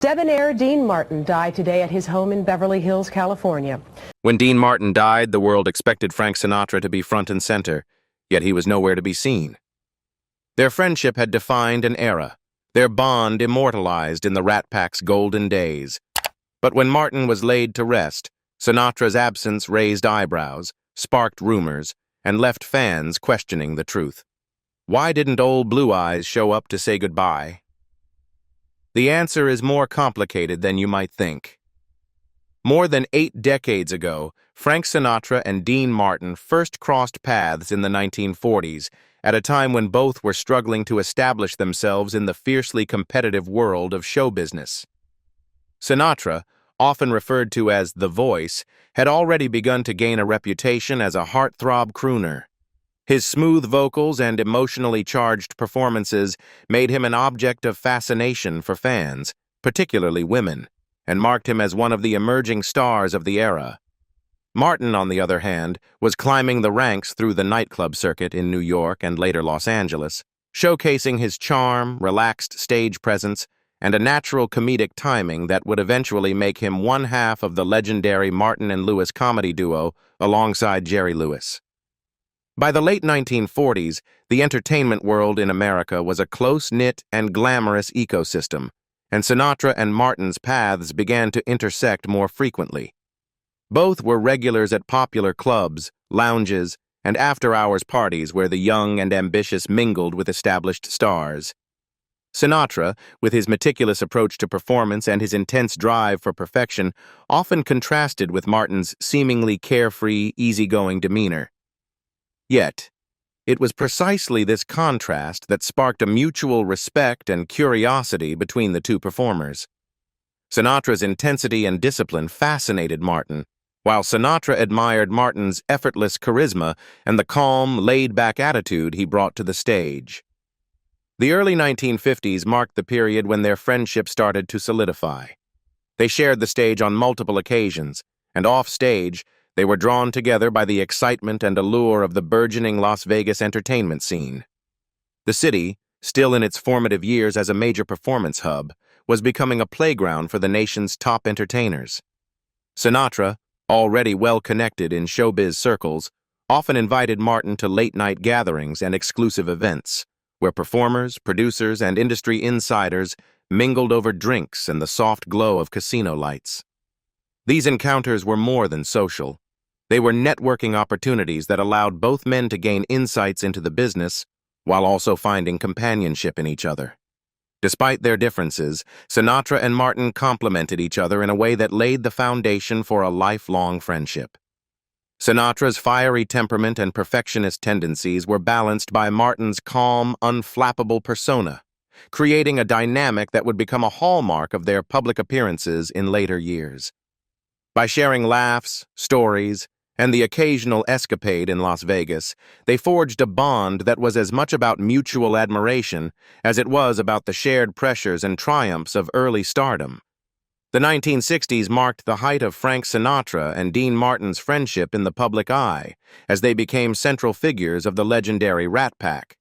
Debonair Dean Martin died today at his home in Beverly Hills, California. When Dean Martin died, the world expected Frank Sinatra to be front and center, yet he was nowhere to be seen. Their friendship had defined an era, their bond immortalized in the Rat Pack's golden days. But when Martin was laid to rest, Sinatra's absence raised eyebrows, sparked rumors, and left fans questioning the truth. Why didn't old Blue Eyes show up to say goodbye? The answer is more complicated than you might think. More than 8 decades ago, Frank Sinatra and Dean Martin first crossed paths in the 1940s, at a time when both were struggling to establish themselves in the fiercely competitive world of show business. Sinatra, often referred to as the Voice, had already begun to gain a reputation as a heartthrob crooner. His smooth vocals and emotionally charged performances made him an object of fascination for fans, particularly women, and marked him as one of the emerging stars of the era. Martin, on the other hand, was climbing the ranks through the nightclub circuit in New York and later Los Angeles, showcasing his charm, relaxed stage presence, and a natural comedic timing that would eventually make him one half of the legendary Martin and Lewis comedy duo alongside Jerry Lewis. By the late 1940s, the entertainment world in America was a close-knit and glamorous ecosystem, and Sinatra and Martin's paths began to intersect more frequently. Both were regulars at popular clubs, lounges, and after-hours parties where the young and ambitious mingled with established stars. Sinatra, with his meticulous approach to performance and his intense drive for perfection, often contrasted with Martin's seemingly carefree, easygoing demeanor. Yet, it was precisely this contrast that sparked a mutual respect and curiosity between the two performers. Sinatra's intensity and discipline fascinated Martin, while Sinatra admired Martin's effortless charisma and the calm, laid-back attitude he brought to the stage. The early 1950s marked the period when their friendship started to solidify. They shared the stage on multiple occasions, and off-stage, they were drawn together by the excitement and allure of the burgeoning Las Vegas entertainment scene. The city, still in its formative years as a major performance hub, was becoming a playground for the nation's top entertainers. Sinatra, already well-connected in showbiz circles, often invited Martin to late-night gatherings and exclusive events, where performers, producers, and industry insiders mingled over drinks and the soft glow of casino lights. These encounters were more than social. They were networking opportunities that allowed both men to gain insights into the business while also finding companionship in each other. Despite their differences, Sinatra and Martin complemented each other in a way that laid the foundation for a lifelong friendship. Sinatra's fiery temperament and perfectionist tendencies were balanced by Martin's calm, unflappable persona, creating a dynamic that would become a hallmark of their public appearances in later years. By sharing laughs, stories, and the occasional escapade in Las Vegas, they forged a bond that was as much about mutual admiration as it was about the shared pressures and triumphs of early stardom. The 1960s marked the height of Frank Sinatra and Dean Martin's friendship in the public eye, as they became central figures of the legendary Rat Pack.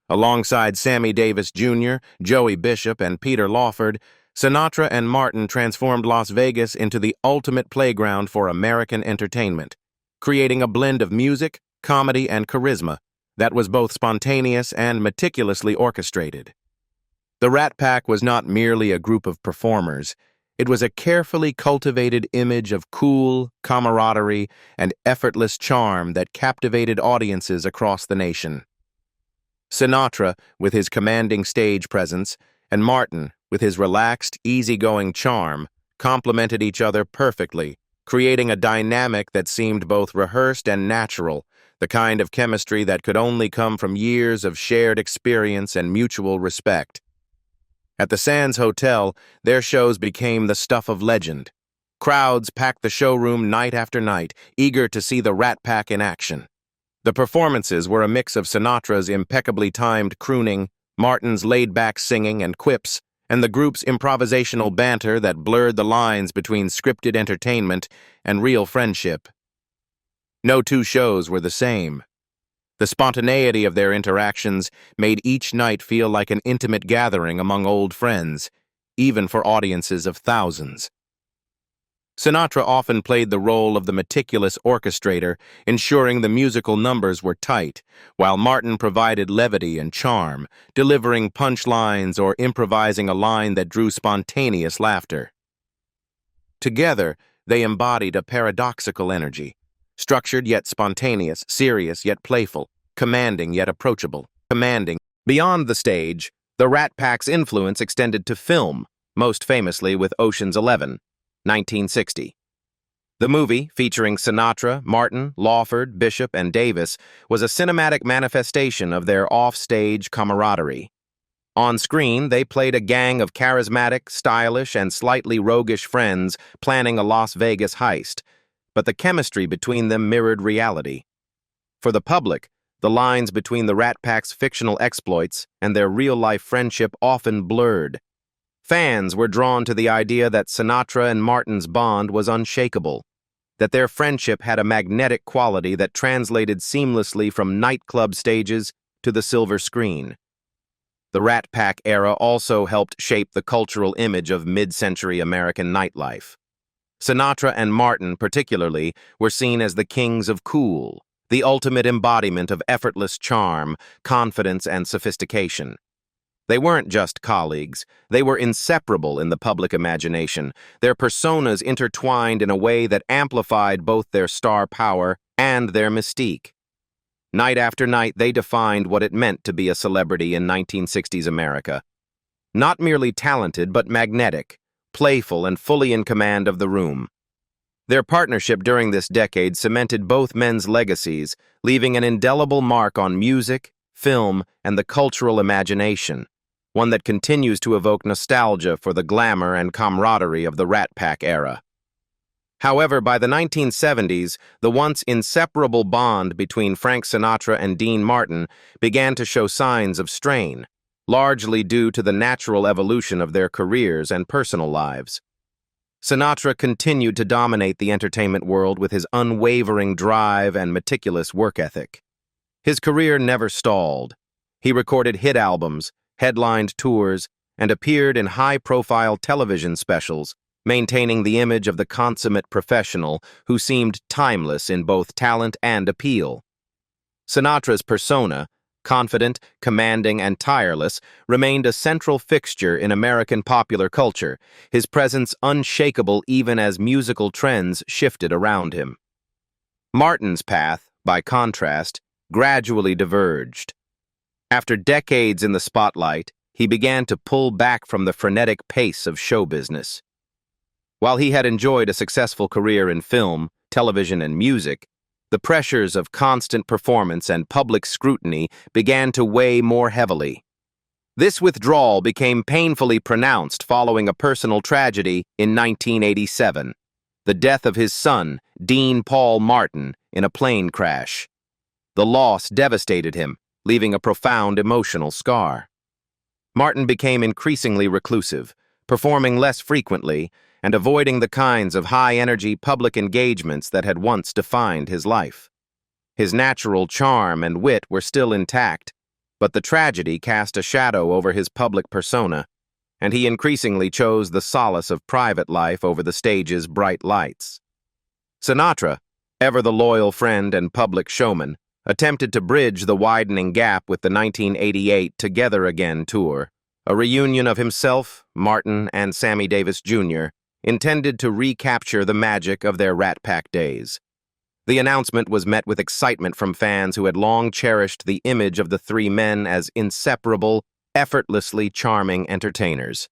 Alongside Sammy Davis Jr., Joey Bishop, and Peter Lawford, Sinatra and Martin transformed Las Vegas into the ultimate playground for American entertainment, creating a blend of music, comedy, and charisma that was both spontaneous and meticulously orchestrated. The Rat Pack was not merely a group of performers. It was a carefully cultivated image of cool, camaraderie, and effortless charm that captivated audiences across the nation. Sinatra, with his commanding stage presence, and Martin, with his relaxed, easygoing charm, complemented each other perfectly, creating a dynamic that seemed both rehearsed and natural, the kind of chemistry that could only come from years of shared experience and mutual respect. At the Sands Hotel, their shows became the stuff of legend. Crowds packed the showroom night after night, eager to see the Rat Pack in action. The performances were a mix of Sinatra's impeccably timed crooning, Martin's laid-back singing and quips, and the group's improvisational banter that blurred the lines between scripted entertainment and real friendship. No two shows were the same. The spontaneity of their interactions made each night feel like an intimate gathering among old friends, even for audiences of thousands. Sinatra often played the role of the meticulous orchestrator, ensuring the musical numbers were tight, while Martin provided levity and charm, delivering punchlines or improvising a line that drew spontaneous laughter. Together, they embodied a paradoxical energy, structured yet spontaneous, serious yet playful, commanding yet approachable. Beyond the stage, the Rat Pack's influence extended to film, most famously with Ocean's 11, 1960. The movie, featuring Sinatra, Martin, Lawford, Bishop, and Davis, was a cinematic manifestation of their off-stage camaraderie. On screen, they played a gang of charismatic, stylish, and slightly roguish friends planning a Las Vegas heist, but the chemistry between them mirrored reality. For the public, the lines between the Rat Pack's fictional exploits and their real-life friendship often blurred. Fans were drawn to the idea that Sinatra and Martin's bond was unshakable, that their friendship had a magnetic quality that translated seamlessly from nightclub stages to the silver screen. The Rat Pack era also helped shape the cultural image of mid-century American nightlife. Sinatra and Martin, particularly, were seen as the kings of cool, the ultimate embodiment of effortless charm, confidence, and sophistication. They weren't just colleagues, they were inseparable in the public imagination, their personas intertwined in a way that amplified both their star power and their mystique. Night after night, they defined what it meant to be a celebrity in 1960s America. Not merely talented, but magnetic, playful, and fully in command of the room. Their partnership during this decade cemented both men's legacies, leaving an indelible mark on music, film, and the cultural imagination, one that continues to evoke nostalgia for the glamour and camaraderie of the Rat Pack era. However, by the 1970s, the once inseparable bond between Frank Sinatra and Dean Martin began to show signs of strain, largely due to the natural evolution of their careers and personal lives. Sinatra continued to dominate the entertainment world with his unwavering drive and meticulous work ethic. His career never stalled. He recorded hit albums, headlined tours, and appeared in high-profile television specials, maintaining the image of the consummate professional who seemed timeless in both talent and appeal. Sinatra's persona, confident, commanding, and tireless, remained a central fixture in American popular culture, his presence unshakable even as musical trends shifted around him. Martin's path, by contrast, gradually diverged. After decades in the spotlight, he began to pull back from the frenetic pace of show business. While he had enjoyed a successful career in film, television, and music, the pressures of constant performance and public scrutiny began to weigh more heavily. This withdrawal became painfully pronounced following a personal tragedy in 1987, the death of his son, Dean Paul Martin, in a plane crash. The loss devastated him, leaving a profound emotional scar. Martin became increasingly reclusive, performing less frequently, and avoiding the kinds of high-energy public engagements that had once defined his life. His natural charm and wit were still intact, but the tragedy cast a shadow over his public persona, and he increasingly chose the solace of private life over the stage's bright lights. Sinatra, ever the loyal friend and public showman, attempted to bridge the widening gap with the 1988 Together Again tour, a reunion of himself, Martin, and Sammy Davis Jr., intended to recapture the magic of their Rat Pack days. The announcement was met with excitement from fans who had long cherished the image of the three men as inseparable, effortlessly charming entertainers.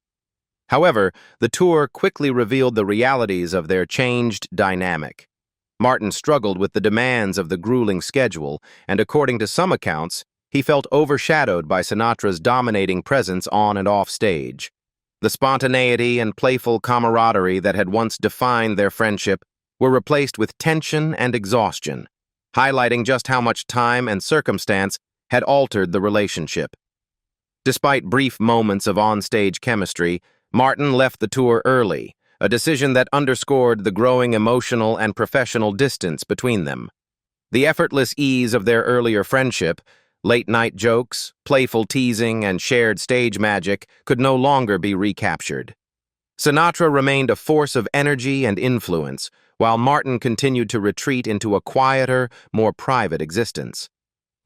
However, the tour quickly revealed the realities of their changed dynamic. Martin struggled with the demands of the grueling schedule, and according to some accounts, he felt overshadowed by Sinatra's dominating presence on and off stage. The spontaneity and playful camaraderie that had once defined their friendship were replaced with tension and exhaustion, highlighting just how much time and circumstance had altered the relationship. Despite brief moments of on-stage chemistry, Martin left the tour early, a decision that underscored the growing emotional and professional distance between them. The effortless ease of their earlier friendship Late-night jokes, playful teasing, and shared stage magic could no longer be recaptured. Sinatra remained a force of energy and influence, while Martin continued to retreat into a quieter, more private existence.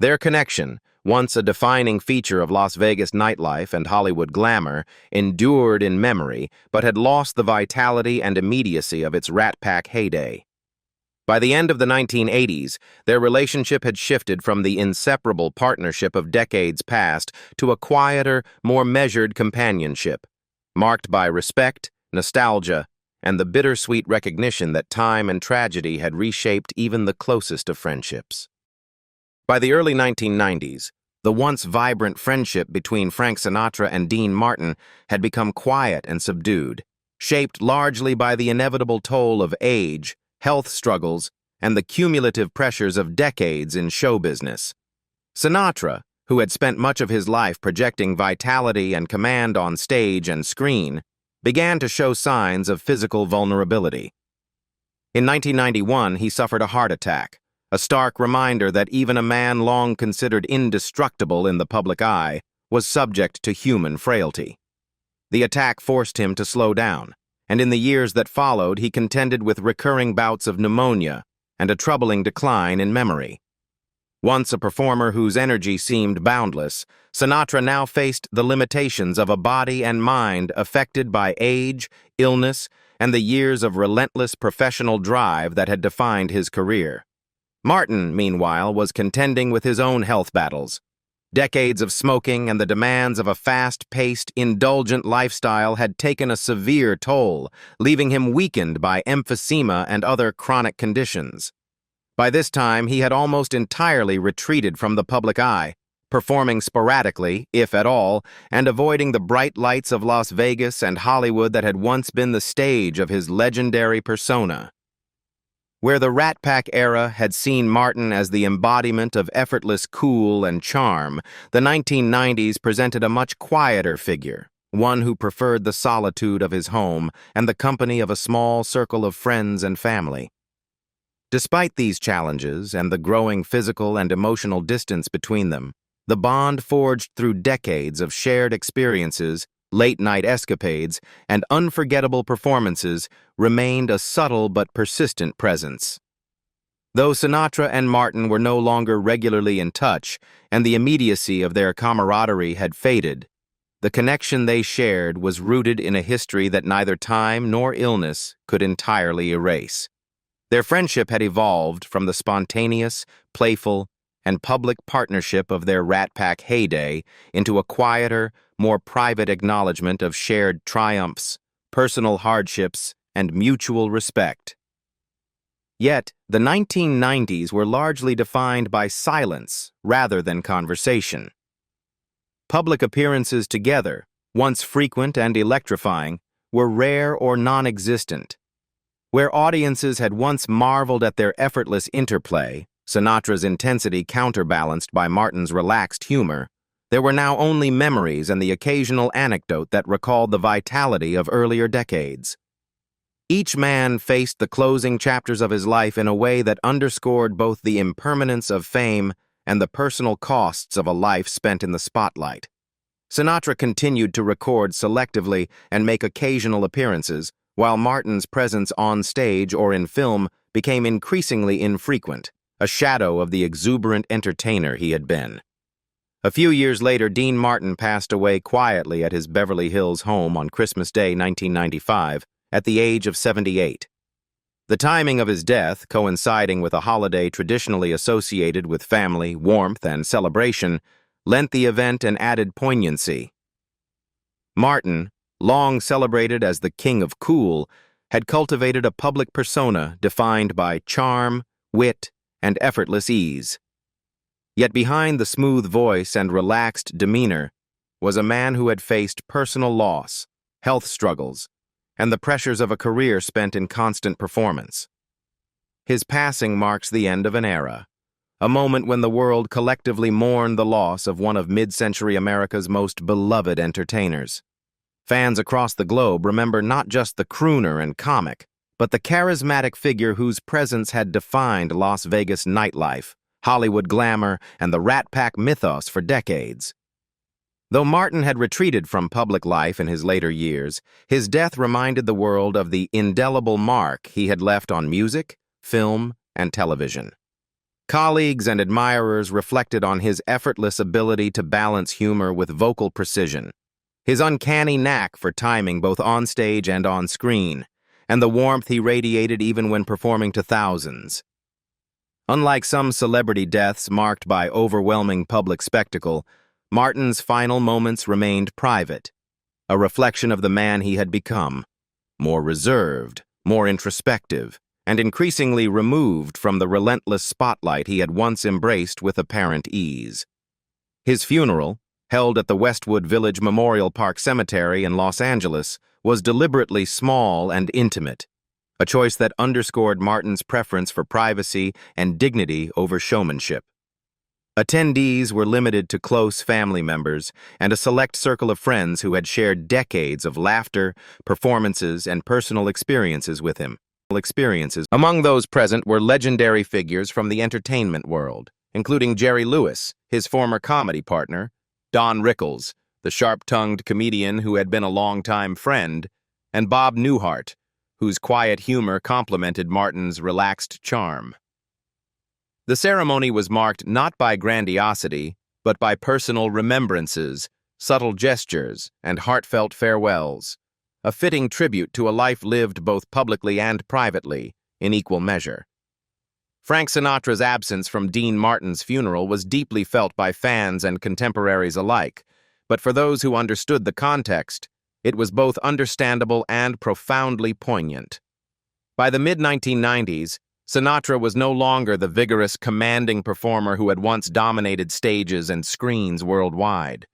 Their connection, once a defining feature of Las Vegas nightlife and Hollywood glamour, endured in memory but had lost the vitality and immediacy of its Rat Pack heyday. By the end of the 1980s, their relationship had shifted from the inseparable partnership of decades past to a quieter, more measured companionship, marked by respect, nostalgia, and the bittersweet recognition that time and tragedy had reshaped even the closest of friendships. By the early 1990s, the once vibrant friendship between Frank Sinatra and Dean Martin had become quiet and subdued, shaped largely by the inevitable toll of age, health struggles, and the cumulative pressures of decades in show business. Sinatra, who had spent much of his life projecting vitality and command on stage and screen, began to show signs of physical vulnerability. In 1991, he suffered a heart attack, a stark reminder that even a man long considered indestructible in the public eye was subject to human frailty. The attack forced him to slow down, and in the years that followed, he contended with recurring bouts of pneumonia and a troubling decline in memory. Once a performer whose energy seemed boundless, Sinatra now faced the limitations of a body and mind affected by age, illness, and the years of relentless professional drive that had defined his career. Martin, meanwhile, was contending with his own health battles. Decades of smoking and the demands of a fast-paced, indulgent lifestyle had taken a severe toll, leaving him weakened by emphysema and other chronic conditions. By this time, he had almost entirely retreated from the public eye, performing sporadically, if at all, and avoiding the bright lights of Las Vegas and Hollywood that had once been the stage of his legendary persona. Where the Rat Pack era had seen Martin as the embodiment of effortless cool and charm, the 1990s presented a much quieter figure, one who preferred the solitude of his home and the company of a small circle of friends and family. Despite these challenges and the growing physical and emotional distance between them, the bond forged through decades of shared experiences, late-night escapades, and unforgettable performances remained a subtle but persistent presence. Though Sinatra and Martin were no longer regularly in touch, and the immediacy of their camaraderie had faded, the connection they shared was rooted in a history that neither time nor illness could entirely erase. Their friendship had evolved from the spontaneous, playful, and public partnership of their Rat Pack heyday into a quieter, more private acknowledgement of shared triumphs, personal hardships, and mutual respect. Yet, the 1990s were largely defined by silence rather than conversation. Public appearances together, once frequent and electrifying, were rare or non-existent. Where audiences had once marveled at their effortless interplay, Sinatra's intensity counterbalanced by Martin's relaxed humor, there were now only memories and the occasional anecdote that recalled the vitality of earlier decades. Each man faced the closing chapters of his life in a way that underscored both the impermanence of fame and the personal costs of a life spent in the spotlight. Sinatra continued to record selectively and make occasional appearances, while Martin's presence on stage or in film became increasingly infrequent, a shadow of the exuberant entertainer he had been. A few years later, Dean Martin passed away quietly at his Beverly Hills home on Christmas Day 1995, at the age of 78. The timing of his death, coinciding with a holiday traditionally associated with family, warmth, and celebration, lent the event an added poignancy. Martin, long celebrated as the King of Cool, had cultivated a public persona defined by charm, wit, and effortless ease. Yet behind the smooth voice and relaxed demeanor was a man who had faced personal loss, health struggles, and the pressures of a career spent in constant performance. His passing marks the end of an era, a moment when the world collectively mourned the loss of one of mid-century America's most beloved entertainers. Fans across the globe remember not just the crooner and comic, but the charismatic figure whose presence had defined Las Vegas nightlife, Hollywood glamour, and the Rat Pack mythos for decades. Though Martin had retreated from public life in his later years, his death reminded the world of the indelible mark he had left on music, film, and television. Colleagues and admirers reflected on his effortless ability to balance humor with vocal precision, his uncanny knack for timing both on stage and on screen, and the warmth he radiated even when performing to thousands. Unlike some celebrity deaths marked by overwhelming public spectacle, Martin's final moments remained private, a reflection of the man he had become, more reserved, more introspective, and increasingly removed from the relentless spotlight he had once embraced with apparent ease. His funeral, held at the Westwood Village Memorial Park Cemetery in Los Angeles, was deliberately small and intimate, a choice that underscored Martin's preference for privacy and dignity over showmanship. Attendees were limited to close family members and a select circle of friends who had shared decades of laughter, performances, and personal experiences with him. Among those present were legendary figures from the entertainment world, including Jerry Lewis, his former comedy partner, Don Rickles, the sharp-tongued comedian who had been a longtime friend, and Bob Newhart, whose quiet humor complemented Martin's relaxed charm. The ceremony was marked not by grandiosity, but by personal remembrances, subtle gestures, and heartfelt farewells, a fitting tribute to a life lived both publicly and privately, in equal measure. Frank Sinatra's absence from Dean Martin's funeral was deeply felt by fans and contemporaries alike, but for those who understood the context, it was both understandable and profoundly poignant. By the mid-1990s, Sinatra was no longer the vigorous, commanding performer who had once dominated stages and screens worldwide.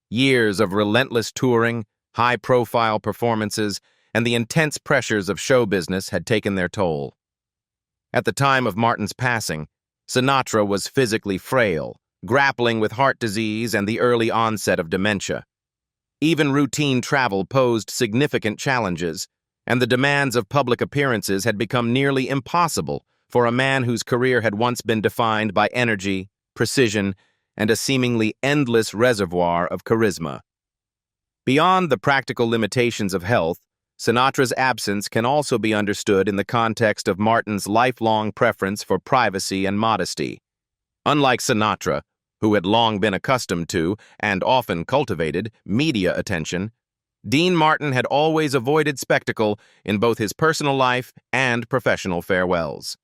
Years of relentless touring, high-profile performances, and the intense pressures of show business had taken their toll. At the time of Martin's passing, Sinatra was physically frail, grappling with heart disease and the early onset of dementia. Even routine travel posed significant challenges, and the demands of public appearances had become nearly impossible for a man whose career had once been defined by energy, precision, and a seemingly endless reservoir of charisma. Beyond the practical limitations of health, Sinatra's absence can also be understood in the context of Martin's lifelong preference for privacy and modesty. Unlike Sinatra, who had long been accustomed to, and often cultivated, media attention, Dean Martin had always avoided spectacle in both his personal life and professional farewells.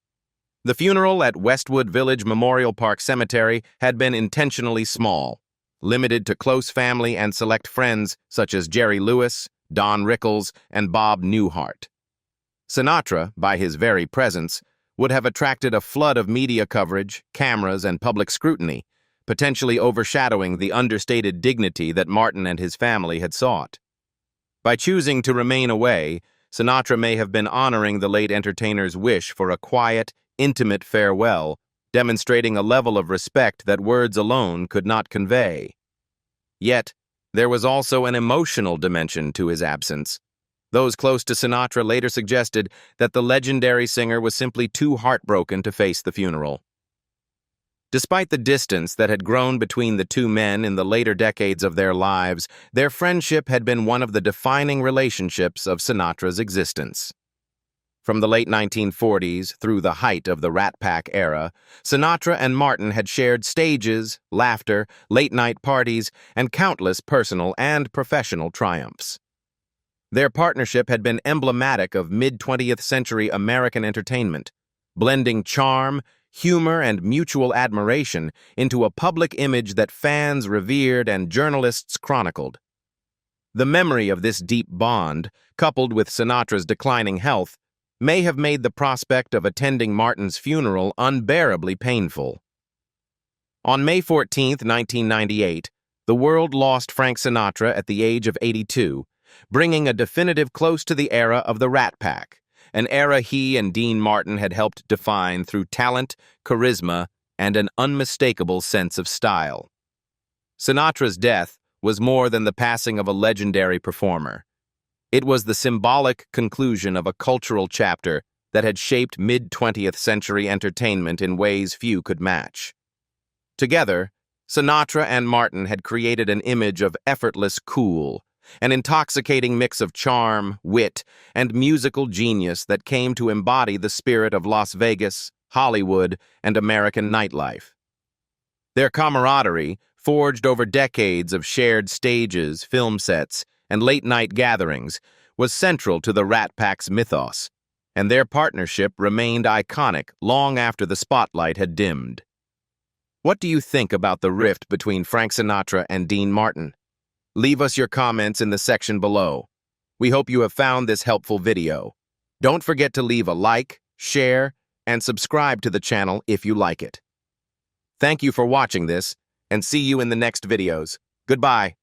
The funeral at Westwood Village Memorial Park Cemetery had been intentionally small, limited to close family and select friends such as Jerry Lewis, Don Rickles, and Bob Newhart. Sinatra, by his very presence, would have attracted a flood of media coverage, cameras, and public scrutiny, potentially overshadowing the understated dignity that Martin and his family had sought. By choosing to remain away, Sinatra may have been honoring the late entertainer's wish for a quiet, intimate farewell, demonstrating a level of respect that words alone could not convey. Yet, there was also an emotional dimension to his absence. Those close to Sinatra later suggested that the legendary singer was simply too heartbroken to face the funeral. Despite the distance that had grown between the two men in the later decades of their lives, their friendship had been one of the defining relationships of Sinatra's existence. From the late 1940s through the height of the Rat Pack era, Sinatra and Martin had shared stages, laughter, late-night parties, and countless personal and professional triumphs. Their partnership had been emblematic of mid-20th century American entertainment, blending charm, humor, and mutual admiration into a public image that fans revered and journalists chronicled. The memory of this deep bond, coupled with Sinatra's declining health, may have made the prospect of attending Martin's funeral unbearably painful. On May 14, 1998, the world lost Frank Sinatra at the age of 82, bringing a definitive close to the era of the Rat Pack, an era he and Dean Martin had helped define through talent, charisma, and an unmistakable sense of style. Sinatra's death was more than the passing of a legendary performer. It was the symbolic conclusion of a cultural chapter that had shaped mid-20th century entertainment in ways few could match. Together, Sinatra and Martin had created an image of effortless cool, an intoxicating mix of charm, wit, and musical genius that came to embody the spirit of Las Vegas, Hollywood, and American nightlife. Their camaraderie, forged over decades of shared stages, film sets, and late-night gatherings, was central to the Rat Pack's mythos, and their partnership remained iconic long after the spotlight had dimmed. What do you think about the rift between Frank Sinatra and Dean Martin? Leave us your comments in the section below. We hope you have found this helpful video. Don't forget to leave a like, share, and subscribe to the channel if you like it. Thank you for watching this, and see you in the next videos. Goodbye.